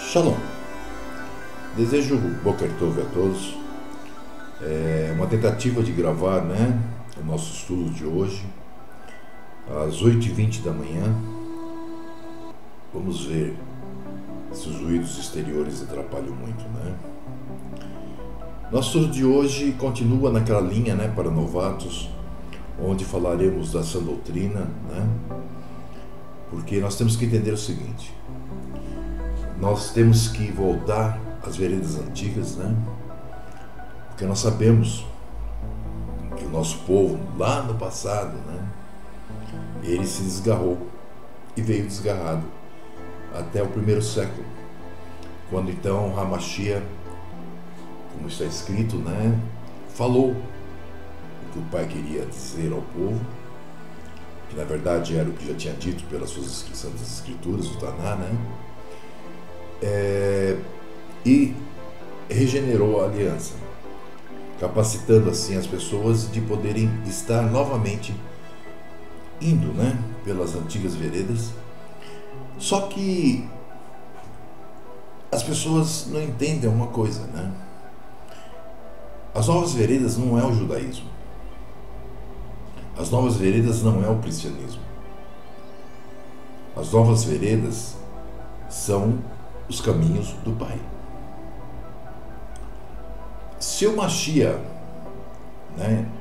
Shalom. Desejo Boker Tov a todos. É uma tentativa de gravar, o nosso estudo de hoje, às 8h20 da manhã. Vamos ver se os ruídos exteriores atrapalham muito, Nosso estudo de hoje continua naquela linha, para novatos, onde falaremos da sã doutrina, Porque nós temos que entender o seguinte: nós temos que voltar às veredas antigas, Porque nós sabemos que o nosso povo, lá no passado, ele se desgarrou e veio desgarrado até o primeiro século, quando então Hamashia, como está escrito, falou o que o Pai queria dizer ao povo, que na verdade era o que já tinha dito pelas suas santas escrituras, o Taná, e regenerou a aliança, capacitando assim as pessoas de poderem estar novamente indo, pelas antigas veredas. Só que as pessoas não entendem uma coisa, As novas veredas não é o judaísmo. As novas veredas não é o cristianismo. As novas veredas são os caminhos do Pai. Se o Mashiach,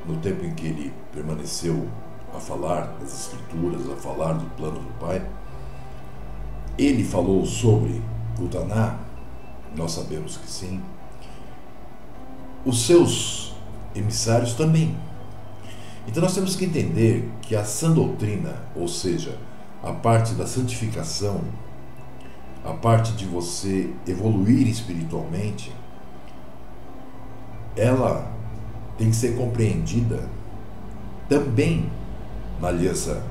no tempo em que ele permaneceu a falar das Escrituras, a falar do plano do Pai, ele falou sobre o Taná, nós sabemos que sim. Os seus emissários também. Então nós temos que entender que a sã doutrina, ou seja, a parte da santificação, a parte de você evoluir espiritualmente, ela tem que ser compreendida também na aliança,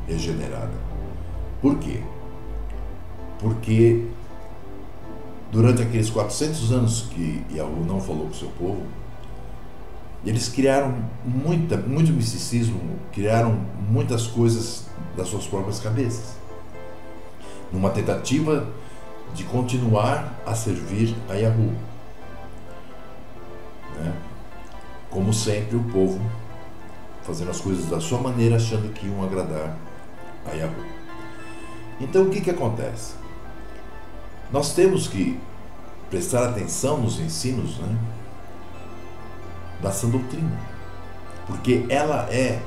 regenerada. Por quê? Porque durante aqueles 400 anos que Yahu não falou com o seu povo, eles criaram muito misticismo, criaram muitas coisas das suas próprias cabeças, numa tentativa de continuar a servir a Yahu. Como sempre, o povo fazendo as coisas da sua maneira, achando que iam agradar a Yahu. Então o que acontece? Nós temos que prestar atenção nos ensinos, da sã doutrina, porque ela é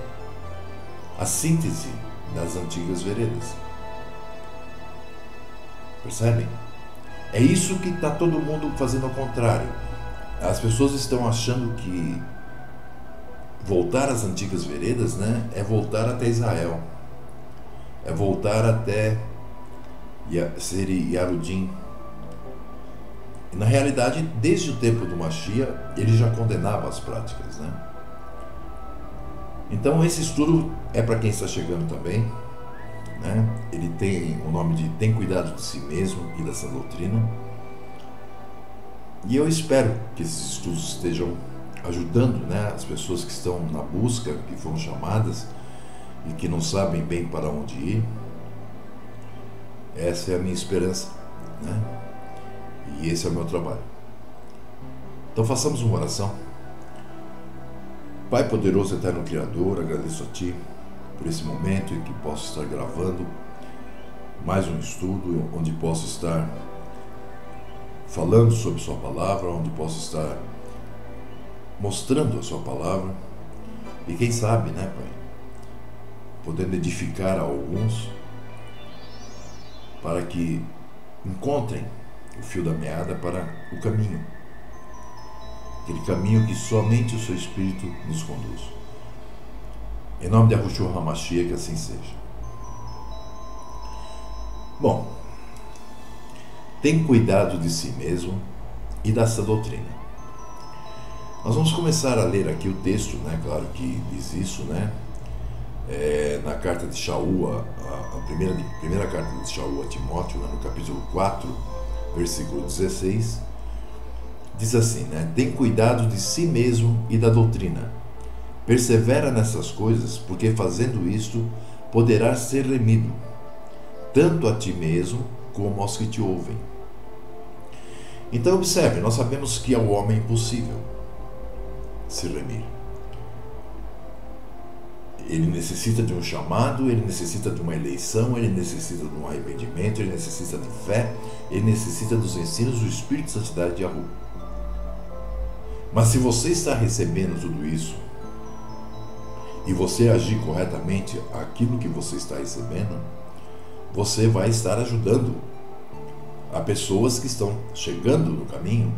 a síntese das antigas veredas. Percebem? É isso que está todo mundo fazendo ao contrário. As pessoas estão achando que voltar às antigas veredas, é voltar até Israel, é voltar até ser Yarudim. E na realidade, desde o tempo do Mashiach, ele já condenava as práticas, Então esse estudo é para quem está chegando também, Ele tem o nome de Tem Cuidado de Si Mesmo e da Sã Doutrina. E eu espero que esses estudos estejam ajudando, as pessoas que estão na busca, que foram chamadas e que não sabem bem para onde ir. Essa é a minha esperança, E esse é o meu trabalho. Então façamos uma oração. Pai poderoso, eterno Criador, agradeço a Ti por esse momento em que posso estar gravando mais um estudo, onde posso estar falando sobre Sua Palavra, onde posso estar mostrando a Sua Palavra, e quem sabe, Pai, podendo edificar a alguns para que encontrem o fio da meada para o caminho, aquele caminho que somente o Seu Espírito nos conduz. Em nome de Yahushua HaMashiach, que assim seja. Bom, tem cuidado de si mesmo e da sã doutrina. Nós vamos começar a ler aqui o texto, claro que diz isso, na carta de Shaul, a primeira carta de Shaul a Timóteo, no capítulo 4, versículo 16, diz assim, tem cuidado de si mesmo e da doutrina. Persevera nessas coisas, porque fazendo isto, poderás ser remido, tanto a ti mesmo como aos que te ouvem. Então observe, nós sabemos que ao homem é impossível se remir. Ele necessita de um chamado, ele necessita de uma eleição, ele necessita de um arrependimento, ele necessita de fé, ele necessita dos ensinos do Espírito de Santidade de Yahweh. Mas se você está recebendo tudo isso, e você agir corretamente aquilo que você está recebendo, você vai estar ajudando a pessoas que estão chegando no caminho,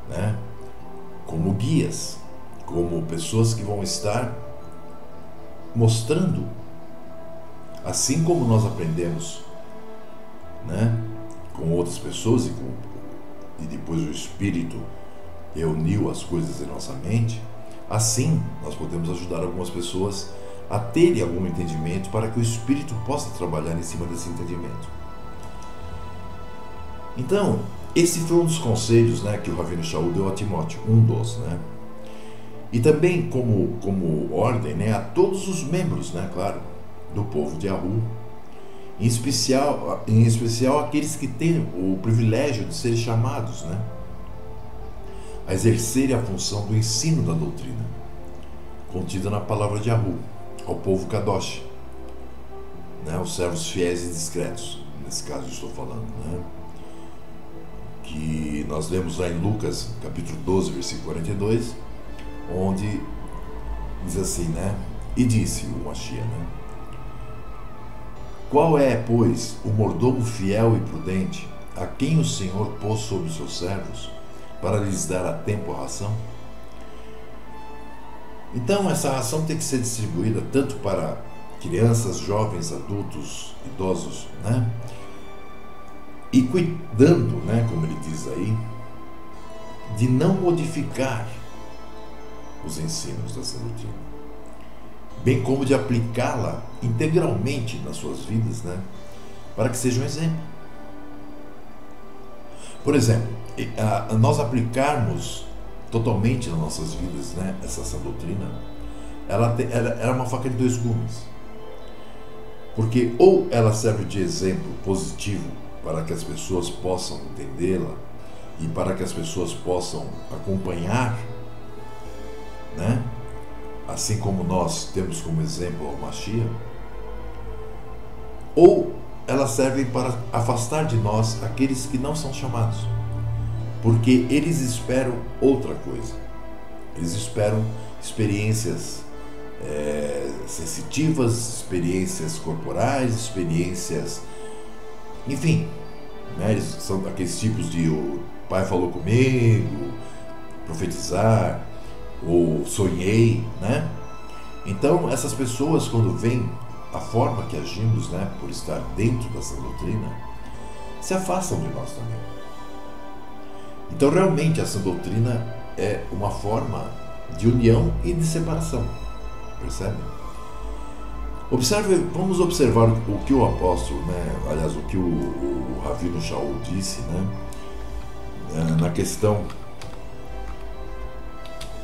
né? Como guias, como pessoas que vão estar mostrando, assim como nós aprendemos, né? Com outras pessoas e depois o Espírito reuniu as coisas em nossa mente. Assim, nós podemos ajudar algumas pessoas a terem algum entendimento para que o Espírito possa trabalhar em cima desse entendimento. Então, esse foi um dos conselhos, né, que o Ravino Shaul deu a Timóteo, um dos, né? E também como ordem, né, a todos os membros, né, claro, do povo de Yahweh, em especial aqueles que têm o privilégio de serem chamados, né, a exercerem a função do ensino da doutrina, contida na palavra de Yahweh, ao povo Kadosh, né, os servos fiéis e discretos, nesse caso eu estou falando, né, que nós lemos lá em Lucas, capítulo 12, versículo 42, onde diz assim, né, e disse o Mashiach, né, qual é, pois, o mordomo fiel e prudente, a quem o Senhor pôs sobre os seus servos, para lhes dar a tempo a ração? Então essa ração tem que ser distribuída tanto para crianças, jovens, adultos, idosos, né? E cuidando, né, como ele diz aí, de não modificar os ensinos dessa doutrina, bem como de aplicá-la integralmente nas suas vidas, né, para que seja um exemplo. Por exemplo, nós aplicarmos totalmente nas nossas vidas, né, essa doutrina, ela é uma faca de dois gumes, porque ou ela serve de exemplo positivo para que as pessoas possam entendê-la e para que as pessoas possam acompanhar, né, assim como nós temos como exemplo o Mashiach, ou elas servem para afastar de nós aqueles que não são chamados, porque eles esperam outra coisa. Eles esperam experiências sensitivas, experiências corporais, experiências, enfim, né? Eles são aqueles tipos de o pai falou comigo, profetizar, ou sonhei, né? Então essas pessoas, quando veem a forma que agimos, né, por estar dentro dessa doutrina, se afastam de nós também. Então realmente essa doutrina é uma forma de união e de separação, percebe? Vamos observar o que o apóstolo, né, aliás, o que o Ravino Shaul disse, né, na questão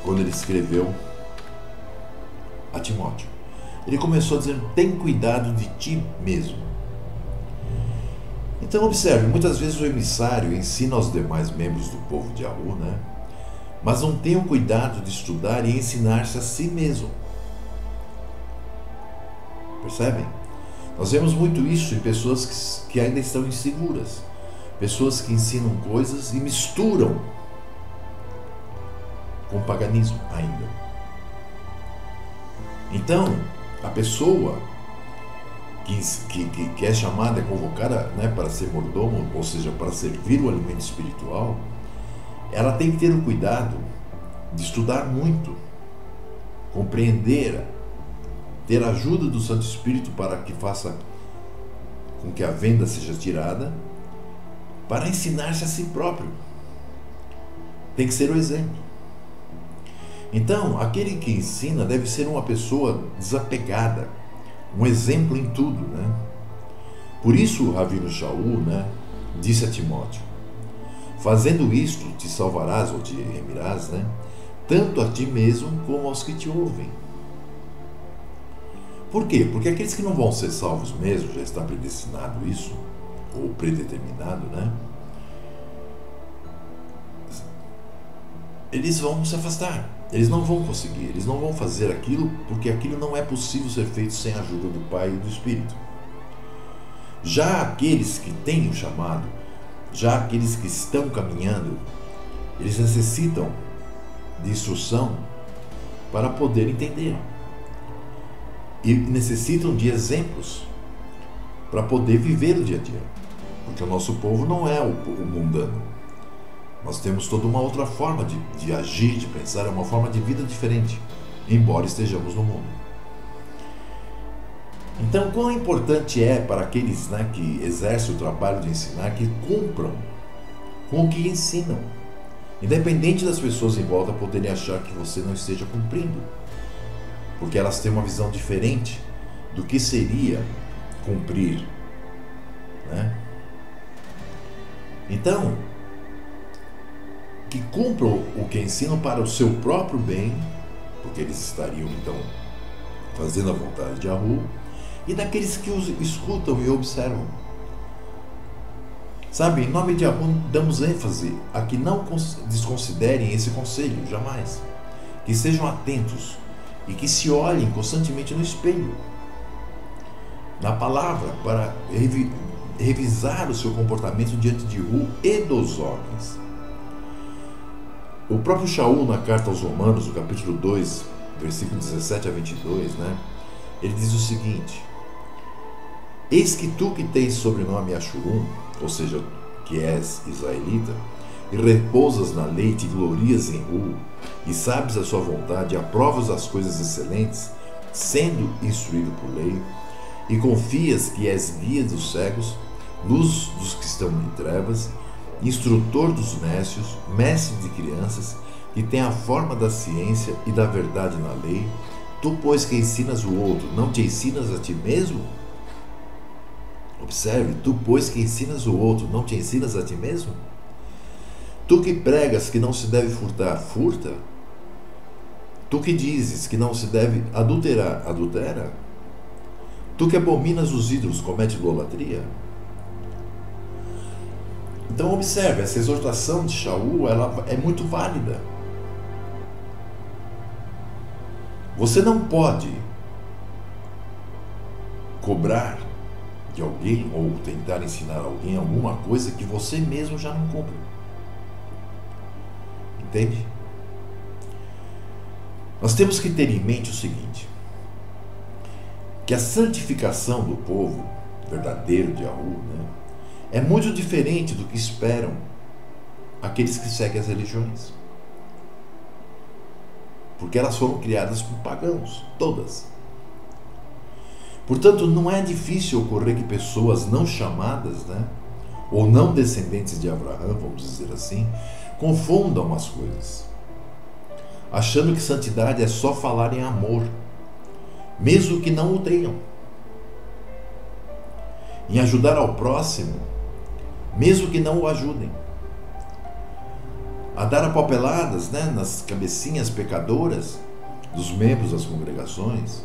quando ele escreveu a Timóteo. Ele começou dizendo, tem cuidado de ti mesmo. Então observe, muitas vezes o emissário ensina aos demais membros do povo de Yahweh, né, mas não tem o cuidado de estudar e ensinar-se a si mesmo. Percebem? Nós vemos muito isso em pessoas que ainda estão inseguras, pessoas que ensinam coisas e misturam com o paganismo ainda. Então, a pessoa que é chamada, é convocada, né, para ser mordomo, ou seja, para servir o alimento espiritual, ela tem que ter o cuidado de estudar muito, compreender, ter a ajuda do Santo Espírito para que faça com que a venda seja tirada, para ensinar-se a si próprio. Tem que ser o exemplo. Então, aquele que ensina deve ser uma pessoa desapegada, um exemplo em tudo, né? Por isso o Ravino Shaul, né, disse a Timóteo, fazendo isto te salvarás ou te remirás, né, tanto a ti mesmo como aos que te ouvem. Por quê? Porque aqueles que não vão ser salvos mesmo, já está predestinado isso, ou predeterminado, né? Eles vão se afastar, eles não vão conseguir, eles não vão fazer aquilo, porque aquilo não é possível ser feito sem a ajuda do Pai e do Espírito. Já aqueles que têm o chamado, já aqueles que estão caminhando, eles necessitam de instrução para poder entender. E necessitam de exemplos para poder viver o dia a dia. Porque o nosso povo não é o mundano. Nós temos toda uma outra forma de agir, de pensar, é uma forma de vida diferente, embora estejamos no mundo. Então, quão importante é para aqueles, né, que exercem o trabalho de ensinar, que cumpram com o que ensinam, independente das pessoas em volta poderem achar que você não esteja cumprindo, porque elas têm uma visão diferente do que seria cumprir, né? Então, que cumpram o que ensinam para o seu próprio bem, porque eles estariam então fazendo a vontade de Yahu, e daqueles que os escutam e observam. Sabe, em nome de Yahu damos ênfase a que não desconsiderem esse conselho, jamais. Que sejam atentos e que se olhem constantemente no espelho, na palavra, para revisar o seu comportamento diante de Yahu e dos homens. O próprio Shaul, na carta aos Romanos, no capítulo 2, versículo 17 a 22, né, ele diz o seguinte: eis que tu que tens sobrenome Ashurum, ou seja, que és israelita, e repousas na lei, te glorias em Hu, e sabes a sua vontade, e aprovas as coisas excelentes, sendo instruído por lei, e confias que és guia dos cegos, luz dos que estão em trevas, instrutor dos nécios, mestre de crianças, que tem a forma da ciência e da verdade na lei, tu, pois, que ensinas o outro, não te ensinas a ti mesmo? Observe, tu, pois, que ensinas o outro, não te ensinas a ti mesmo? Tu que pregas que não se deve furtar, furta? Tu que dizes que não se deve adulterar, adultera? Tu que abominas os ídolos, comete idolatria? Então observe, essa exortação de Shaul, ela é muito válida. Você não pode cobrar de alguém ou tentar ensinar alguém alguma coisa que você mesmo já não cumpre. Entende? Nós temos que ter em mente o seguinte: que a santificação do povo verdadeiro de Yahu, né, é muito diferente do que esperam aqueles que seguem as religiões. Porque elas foram criadas por pagãos, todas. Portanto, não é difícil ocorrer que pessoas não chamadas, né, ou não descendentes de Abraão, vamos dizer assim, confundam as coisas, achando que santidade é só falar em amor, mesmo que não o tenham, em ajudar ao próximo, mesmo que não o ajudem, a dar apalpeladas, né, nas cabecinhas pecadoras dos membros das congregações,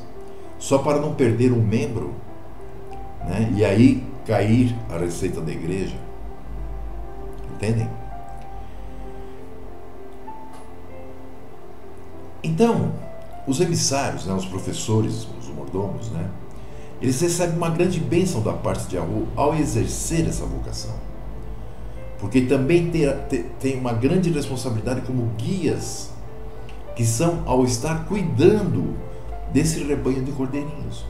só para não perder um membro, né, e aí cair a receita da igreja. Entendem? Então, os emissários, né, os professores, os mordomos, né, eles recebem uma grande bênção da parte de Yahu ao exercer essa vocação. Porque também tem uma grande responsabilidade como guias, que são ao estar cuidando desse rebanho de cordeirinhos.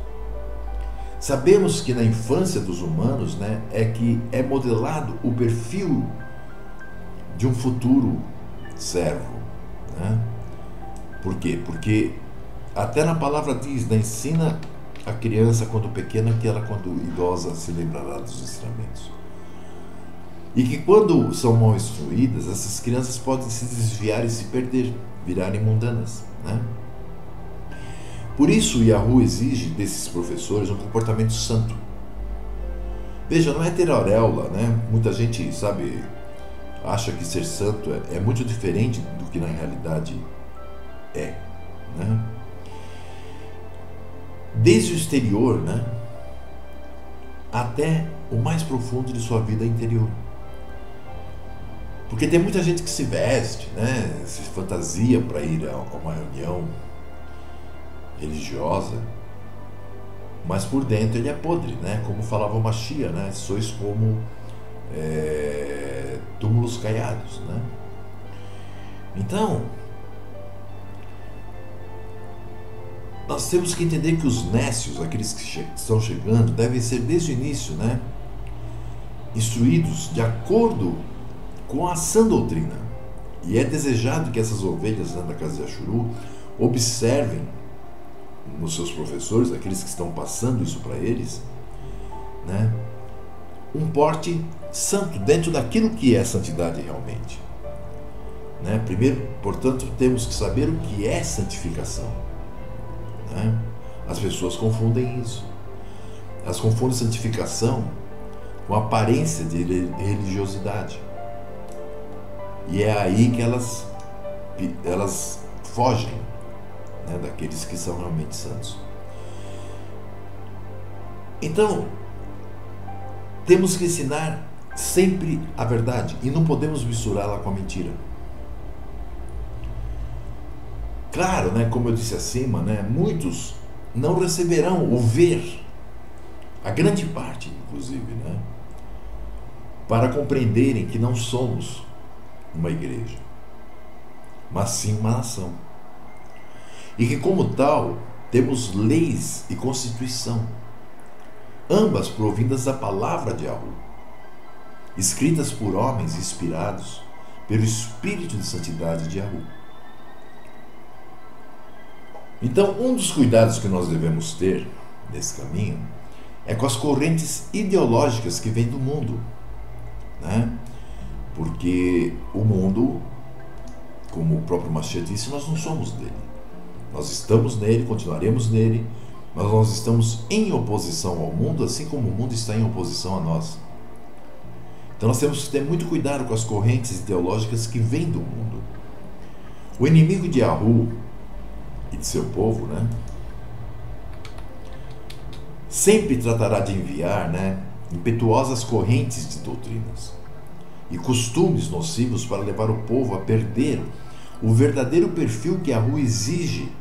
Sabemos que na infância dos humanos, né, é que é modelado o perfil de um futuro servo, né? Por quê? Porque até na palavra diz, né, ensina a criança quando pequena que ela quando idosa se lembrará dos ensinamentos. E que quando são mal instruídas, essas crianças podem se desviar e se perder, virarem mundanas, né? Por isso Yahu exige desses professores um comportamento santo. Veja, não é ter auréola, né? Muita gente, sabe, acha que ser santo é muito diferente do que na realidade é, né? desde o exterior, né, até o mais profundo de sua vida interior. Porque tem muita gente que se veste, né, se fantasia para ir a uma reunião religiosa, mas por dentro ele é podre, né? Como falava o Machia, né? Sois como túmulos caiados, né? Então, nós temos que entender que os nécios, aqueles que estão chegando, devem ser desde o início, né, instruídos de acordo com a sã doutrina. E é desejado que essas ovelhas, né, da casa de Axuru observem nos seus professores, aqueles que estão passando isso para eles, né, um porte santo dentro daquilo que é santidade realmente, né? Primeiro, portanto, temos que saber o que é santificação, né? As pessoas confundem isso. Elas confundem santificação com aparência de religiosidade, e é aí que elas fogem, né, daqueles que são realmente santos. Então, temos que ensinar sempre a verdade e não podemos misturá-la com a mentira. Claro, né, como eu disse acima, né, muitos não receberão o ver, a grande parte, inclusive, né, para compreenderem que não somos uma igreja, mas sim uma nação. E que, como tal, temos leis e constituição, ambas provindas da palavra de Yahweh, escritas por homens inspirados pelo Espírito de Santidade de Yahweh. Então, um dos cuidados que nós devemos ter nesse caminho é com as correntes ideológicas que vêm do mundo, né? Porque o mundo, como o próprio Mashiach disse, nós não somos dele. Nós estamos nele, continuaremos nele, mas nós estamos em oposição ao mundo, assim como o mundo está em oposição a nós. Então nós temos que ter muito cuidado com as correntes ideológicas que vêm do mundo. O inimigo de Yahweh e de seu povo, né, sempre tratará de enviar, né, impetuosas correntes de doutrinas e costumes nocivos para levar o povo a perder o verdadeiro perfil que Yahweh exige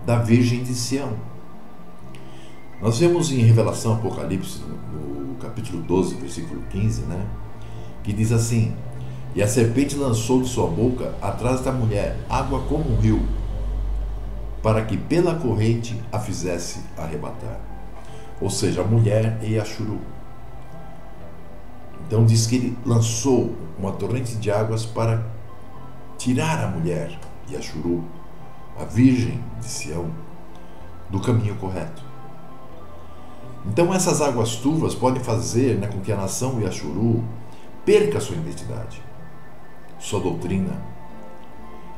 da Virgem de Sião. Nós vemos em Revelação Apocalipse, no capítulo 12, versículo 15, né, que diz assim: e a serpente lançou de sua boca atrás da mulher água como um rio, para que pela corrente a fizesse arrebatar. Ou seja, a mulher e Axuru. Então diz que ele lançou uma torrente de águas para tirar a mulher e Axuru, a Virgem de Sião, do caminho correto. Então essas águas turvas podem fazer, né, com que a nação Yaxuru perca sua identidade, sua doutrina.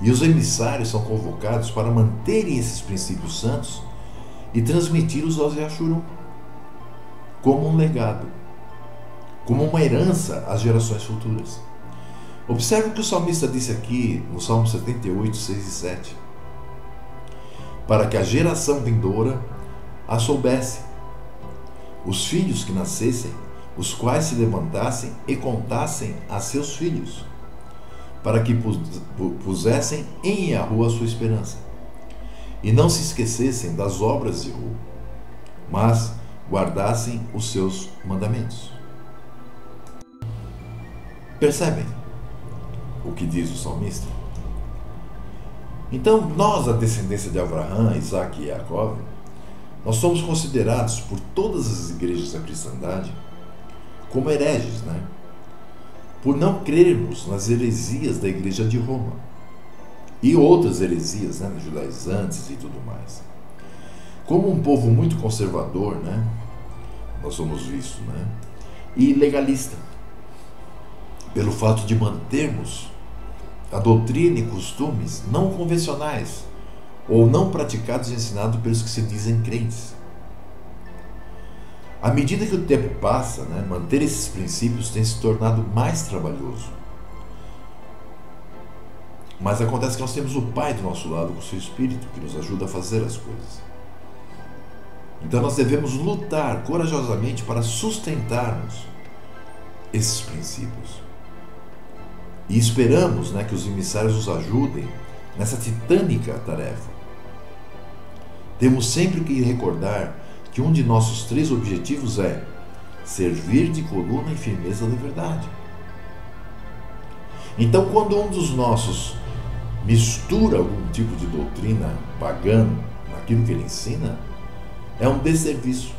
E os emissários são convocados para manterem esses princípios santos e transmiti-los aos Yaxuru como um legado, como uma herança às gerações futuras. Observe o que o salmista disse aqui no Salmo 78, 6 e 7. Para que a geração vindoura a soubesse, os filhos que nascessem, os quais se levantassem e contassem a seus filhos, para que pusessem em Yahweh a sua esperança, e não se esquecessem das obras de Yahweh, mas guardassem os seus mandamentos. Percebem o que diz o salmista? Então, nós, a descendência de Abraão, Isaac e Jacó, nós somos considerados por todas as igrejas da cristandade como hereges, né? Por não crermos nas heresias da igreja de Roma e outras heresias, né, judaizantes e tudo mais. Como um povo muito conservador, né, nós somos vistos, né, e legalista, pelo fato de mantermos a doutrina e costumes não convencionais ou não praticados e ensinados pelos que se dizem crentes. À medida que o tempo passa, né, manter esses princípios tem se tornado mais trabalhoso. Mas acontece que nós temos o Pai do nosso lado com o seu Espírito, que nos ajuda a fazer as coisas. Então nós devemos lutar corajosamente para sustentarmos esses princípios. E esperamos, né, que os emissários nos ajudem nessa titânica tarefa. Temos sempre que recordar que um de nossos 3 objetivos é servir de coluna e firmeza da verdade. Então, quando um dos nossos mistura algum tipo de doutrina pagã naquilo que ele ensina, é um desserviço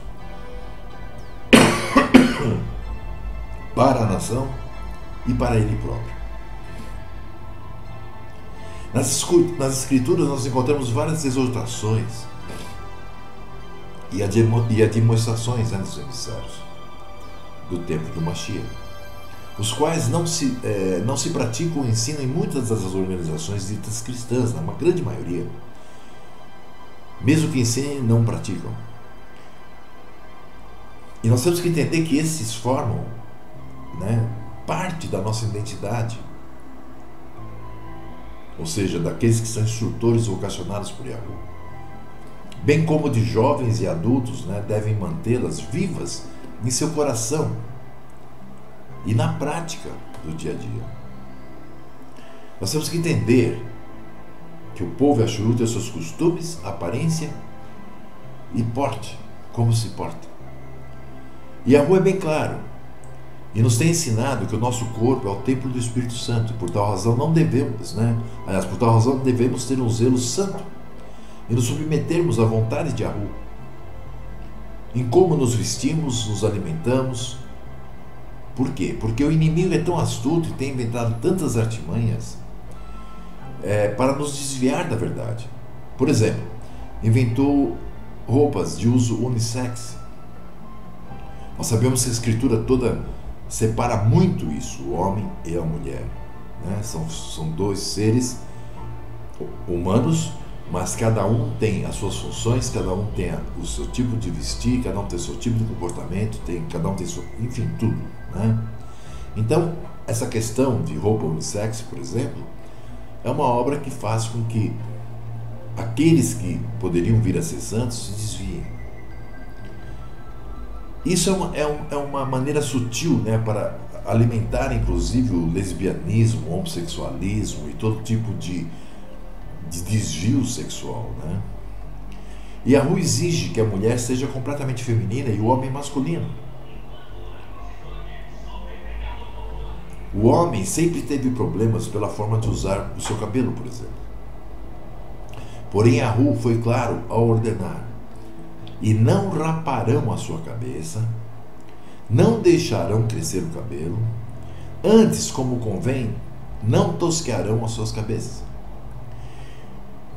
para a nação e para ele próprio. Nas Escrituras nós encontramos várias exortações e admoestações dos emissários do tempo do Mashiach, os quais não se praticam o ensino em muitas das organizações ditas cristãs, na grande maioria. Mesmo que ensinem, não praticam. E nós temos que entender que esses formam, né, parte da nossa identidade. Ou seja, daqueles que são instrutores vocacionados por Yahweh. Bem como de jovens e adultos, né, devem mantê-las vivas em seu coração e na prática do dia a dia. Nós temos que entender que o povo Yashuru tem seus costumes, aparência e porte, como se porta. E Yahweh é bem claro e nos tem ensinado que o nosso corpo é o templo do Espírito Santo, e por tal razão não devemos, por tal razão devemos ter um zelo santo e nos submetermos à vontade de Yahweh em como nos vestimos, nos alimentamos. Por quê? Porque o inimigo é tão astuto e tem inventado tantas artimanhas para nos desviar da verdade. Por exemplo, inventou roupas de uso unissex. Nós sabemos que a Escritura toda separa muito isso, o homem e a mulher, né? São 2 seres humanos, mas cada um tem as suas funções, cada um tem o seu tipo de vestir, cada um tem o seu tipo de comportamento, cada um tem seu, enfim, tudo, né? Então, essa questão de roupa unissex, por exemplo, é uma obra que faz com que aqueles que poderiam vir a ser santos se desviem. Isso é uma maneira sutil, né, para alimentar inclusive o lesbianismo, o homossexualismo e todo tipo de desvio sexual, né? E Yahweh exige que a mulher seja completamente feminina e o homem masculino. O homem sempre teve problemas pela forma de usar o seu cabelo, por exemplo. Porém, Yahweh foi claro ao ordenar: e não raparão a sua cabeça, não deixarão crescer o cabelo, antes, como convém, não tosquearão as suas cabeças.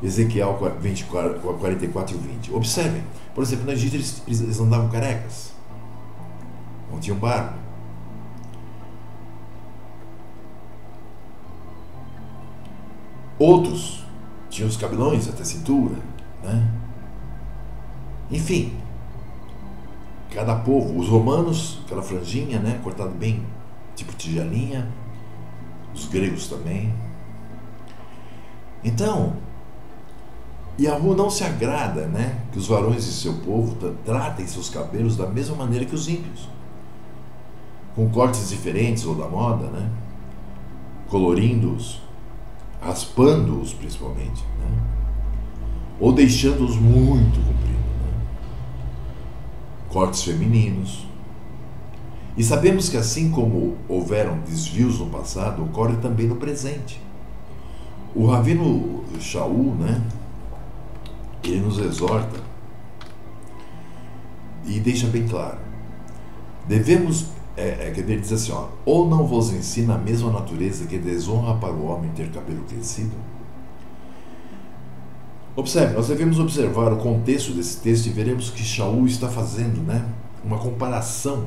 Ezequiel 44 e 20. Observem, por exemplo, no Egito eles andavam carecas, não tinham barba. Outros tinham os cabelões até a cintura, né? Enfim, cada povo, os romanos, aquela franjinha, né, cortado bem, tipo tigelinha, os gregos também. Então, Yahweh não se agrada, né, que os varões de seu povo tratem seus cabelos da mesma maneira que os ímpios, com cortes diferentes ou da moda, né, colorindo-os, raspando-os principalmente, né, ou deixando-os muito compridos. Cortes femininos. E sabemos que assim como houveram desvios no passado, ocorre também no presente. O Ravino Shaul, né, ele nos exorta e deixa bem claro: devemos, ele diz assim, ou não vos ensina a mesma natureza que desonra para o homem ter cabelo crescido? Observe, nós devemos observar o contexto desse texto e veremos que Shaul está fazendo, né, uma comparação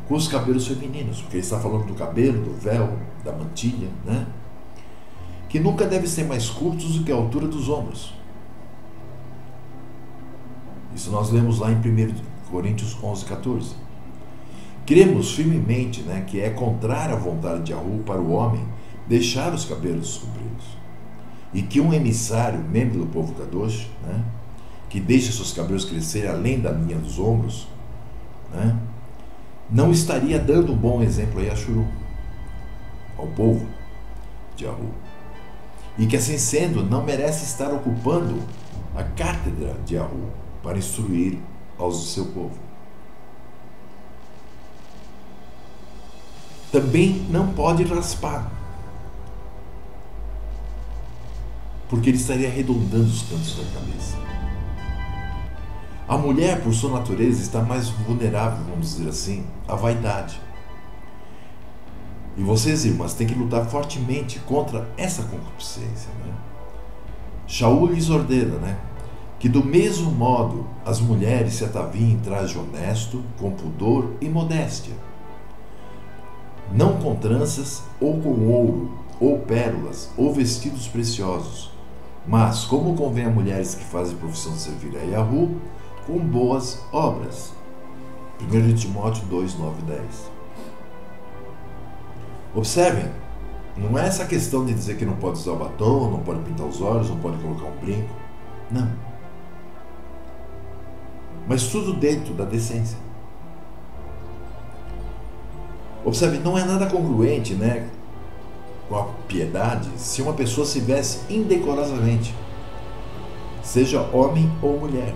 com os cabelos femininos, porque ele está falando do cabelo, do véu, da mantilha, né, que nunca devem ser mais curtos do que a altura dos ombros. Isso nós lemos lá em 1 Coríntios 11:14. Cremos firmemente, né, que é contrária à vontade de Yahweh para o homem deixar os cabelos compridos. E que um emissário, membro do povo Kadosh, né, que deixa seus cabelos crescerem além da linha dos ombros, né, não estaria dando um bom exemplo a Yashuru, ao povo de Yahu. E que, assim sendo, não merece estar ocupando a cátedra de Yahu para instruir aos do seu povo. Também não pode raspar, porque ele estaria arredondando os cantos da cabeça. A mulher, por sua natureza, está mais vulnerável, vamos dizer assim, à vaidade. E vocês, irmãs, têm que lutar fortemente contra essa concupiscência, né? Shaul lhes ordena, né, que do mesmo modo as mulheres se ataviem em traje honesto, com pudor e modéstia, não com tranças, ou com ouro, ou pérolas, ou vestidos preciosos, mas, como convém a mulheres que fazem profissão de servir a Yahu, com boas obras. 1 Timóteo 2, 9 e 10. Observem, não é essa questão de dizer que não pode usar o batom, não pode pintar os olhos, não pode colocar um brinco. Não. Mas tudo dentro da decência. Observe, não é nada congruente, né, com a piedade se uma pessoa se veste indecorosamente, seja homem ou mulher.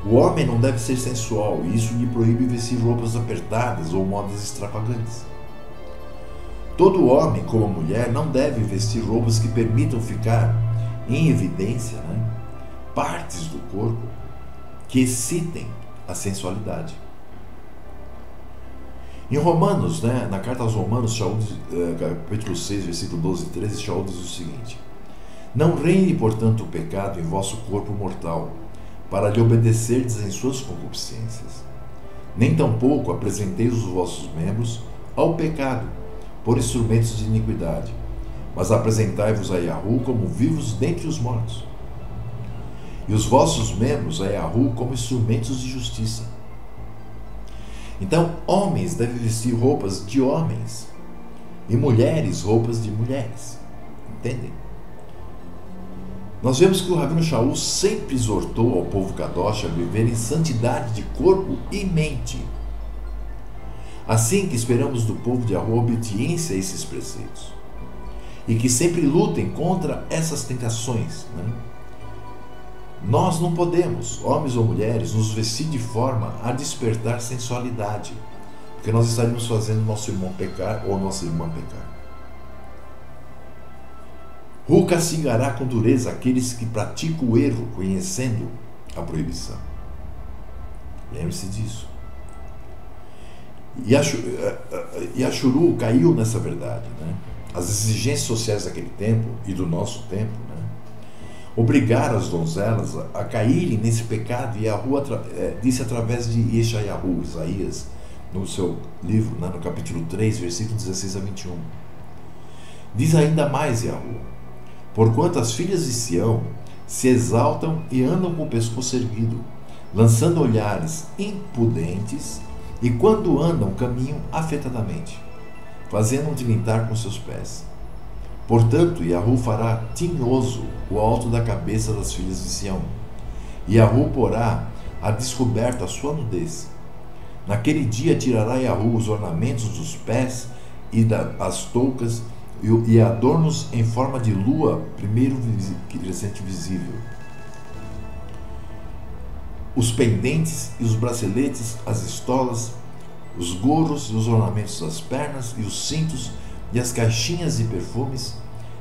O homem não deve ser sensual, e isso lhe proíbe vestir roupas apertadas ou modas extravagantes. Todo homem, como a mulher, não deve vestir roupas que permitam ficar em evidência, né, partes do corpo que excitem a sensualidade. Em Romanos, né, na carta aos Romanos, capítulo 6, versículo 12 e 13, Shaul diz o seguinte: não reine, portanto, o pecado em vosso corpo mortal, para lhe obedecerdes em suas concupiscências. Nem tampouco apresenteis os vossos membros ao pecado, por instrumentos de iniquidade, mas apresentai-vos a Yahu como vivos dentre os mortos, e os vossos membros a Yahu como instrumentos de justiça. Então, homens devem vestir roupas de homens, e mulheres roupas de mulheres. Entendem? Nós vemos que o Rabino Shaul sempre exortou ao povo Kadosh a viver em santidade de corpo e mente. Assim que esperamos do povo de Yahu obediência a esses preceitos, e que sempre lutem contra essas tentações, né? Nós não podemos, homens ou mulheres, nos vestir de forma a despertar sensualidade, porque nós estaríamos fazendo nosso irmão pecar ou nossa irmã pecar. Hu castigará com dureza aqueles que praticam o erro, conhecendo a proibição. Lembre-se disso. Yashuru caiu nessa verdade, né? As exigências sociais daquele tempo e do nosso tempo, né, obrigaram as donzelas a caírem nesse pecado, e Yahu disse através de Yeshayahu, Isaías, no seu livro, né, no capítulo 3, versículo 16 a 21. Diz ainda mais Yahu: porquanto as filhas de Sião se exaltam e andam com o pescoço erguido, lançando olhares impudentes, e quando andam, caminham afetadamente, fazendo tilintar com seus pés. Portanto, Yahu fará tinhoso o alto da cabeça das filhas de Sião, e Yahu porá a descoberta a sua nudez. Naquele dia tirará Yahu os ornamentos dos pés e as toucas e adornos em forma de lua, primeiro crescente visível, os pendentes e os braceletes, as estolas, os gorros e os ornamentos das pernas e os cintos e as caixinhas de perfumes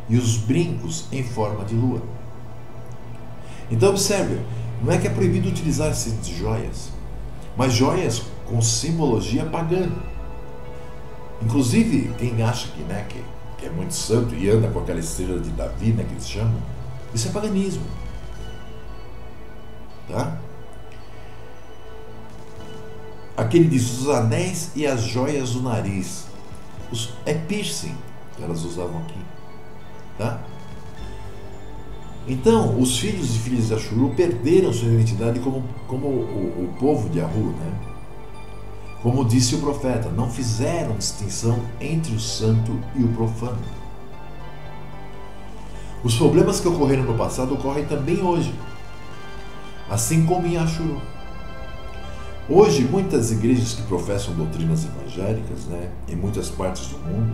e os brincos em forma de lua. Então observe, não é que é proibido utilizar essas joias, mas joias com simbologia pagã. Inclusive, quem acha que, né, que é muito santo e anda com aquela estrela de Davi, né, que eles chamam, isso é paganismo. Tá? Aqui ele diz: os anéis e as joias do nariz. É piercing que elas usavam aqui. Tá? Então, os filhos e filhas de Yashuru perderam sua identidade como o povo de Yahu, né? Como disse o profeta, não fizeram distinção entre o santo e o profano. Os problemas que ocorreram no passado ocorrem também hoje. assim como em Ashuru. Hoje, muitas igrejas que professam doutrinas evangélicas, né, em muitas partes do mundo,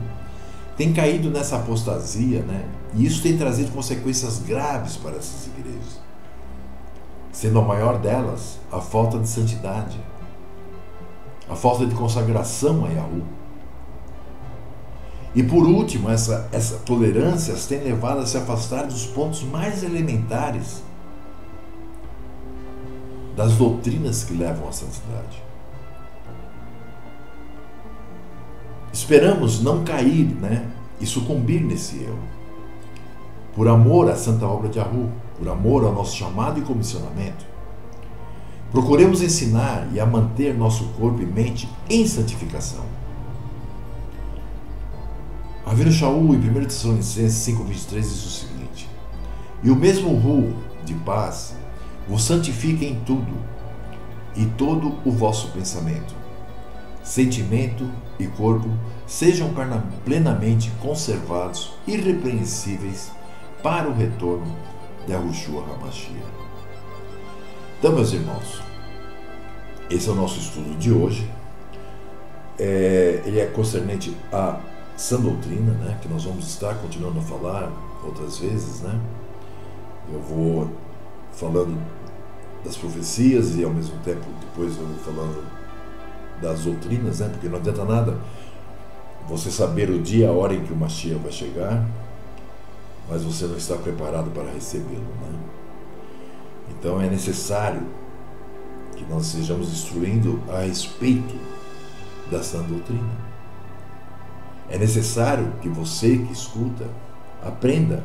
têm caído nessa apostasia, né, e isso tem trazido consequências graves para essas igrejas, sendo a maior delas a falta de santidade, a falta de consagração a Yahweh. E por último, essa tolerância as tem levado a se afastar dos pontos mais elementares das doutrinas que levam à santidade. Esperamos não cair, né, e sucumbir nesse erro. Por amor à santa obra de Yahweh, por amor ao nosso chamado e comissionamento, procuremos ensinar e a manter nosso corpo e mente em santificação. Ravino Shaul, em 1 Tessalonicenses 5,23, diz o seguinte: e o mesmo Ru de paz vos santifique em tudo, e todo o vosso pensamento, sentimento e corpo sejam plenamente conservados, irrepreensíveis, para o retorno de Yahushua HaMashiach. Então, meus irmãos, esse é o nosso estudo de hoje. Ele é concernente à sã doutrina, né, que nós vamos estar continuando a falar outras vezes, né? Eu vou falando das profecias e ao mesmo tempo depois eu vou falando das doutrinas, né? Porque não adianta nada você saber o dia, a hora em que o Mashiach vai chegar, mas você não está preparado para recebê-lo, né? Então é necessário que nós estejamos instruindo a respeito da sã doutrina. É necessário que você que escuta aprenda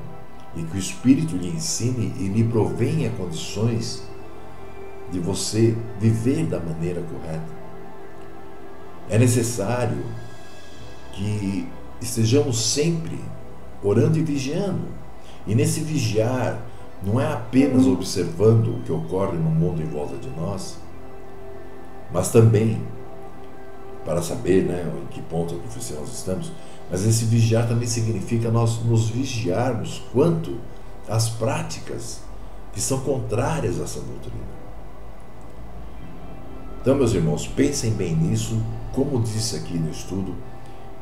e que o Espírito lhe ensine e lhe provenha condições de você viver da maneira correta. É necessário que estejamos sempre orando e vigiando. E nesse vigiar, não é apenas observando o que ocorre no mundo em volta de nós, mas também para saber, né, em que ponto da profecia nós estamos, mas esse vigiar também significa nós nos vigiarmos quanto às práticas que são contrárias a essa doutrina. Então, meus irmãos, pensem bem nisso. Como disse aqui no estudo,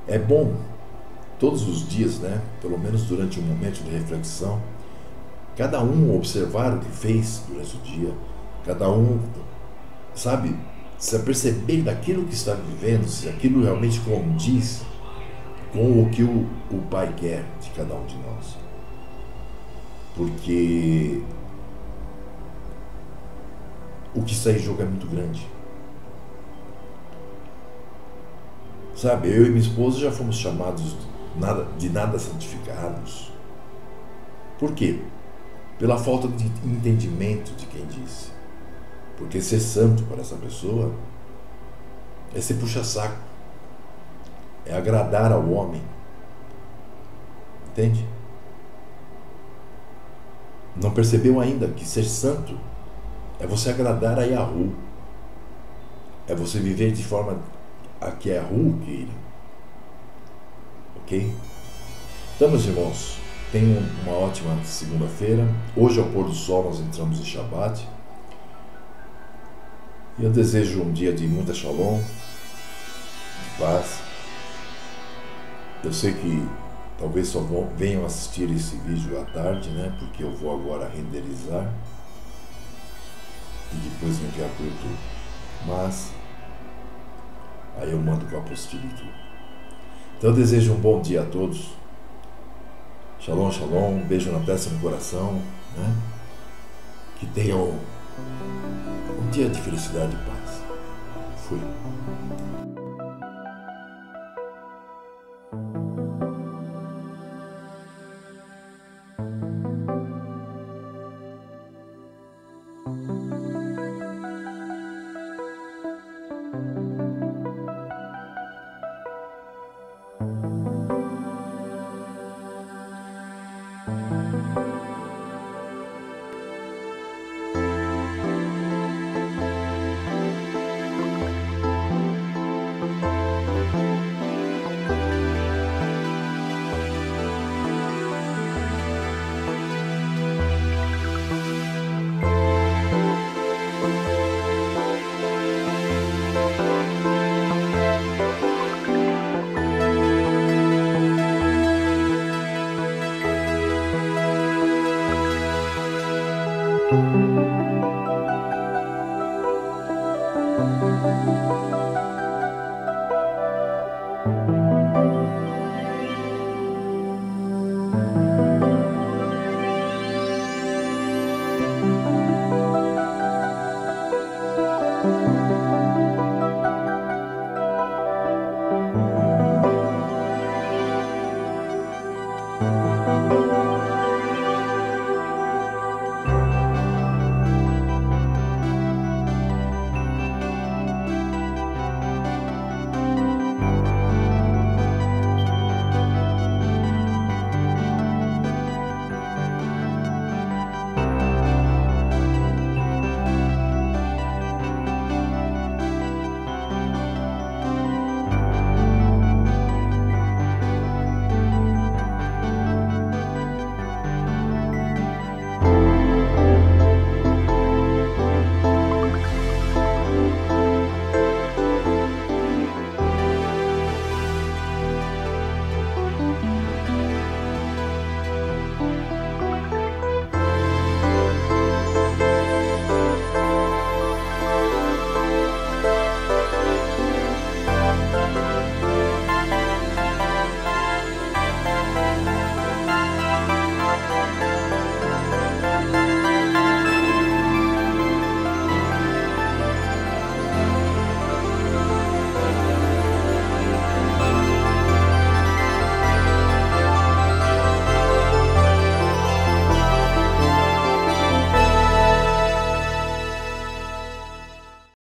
é bom todos os dias, né, pelo menos durante um momento de reflexão, cada um observar o que fez durante o dia, cada um, sabe, se aperceber daquilo que está vivendo, se aquilo realmente condiz com o que o Pai quer de cada um de nós. Porque o que está em jogo é muito grande. Sabe, eu e minha esposa já fomos chamados de nada santificados. Por quê? Pela falta de entendimento de quem disse. Porque ser santo para essa pessoa é ser puxa-saco, é agradar ao homem. Entende? Não percebeu ainda que ser santo é você agradar a Yahweh, é você viver de forma a que Yahweh queira. Ok? Então, meus irmãos, tenham uma ótima segunda-feira. Hoje, ao pôr do sol, nós entramos em Shabbat. E eu desejo um dia de muita shalom, de paz. Eu sei que talvez só venham assistir esse vídeo à tarde, né? Porque eu vou agora renderizar e depois enviar para o YouTube. Mas aí eu mando para a apostila e tudo. Então eu desejo um bom dia a todos. Shalom, shalom, um beijo na testa e no coração, né? Que tenham um dia de felicidade e paz. Fui.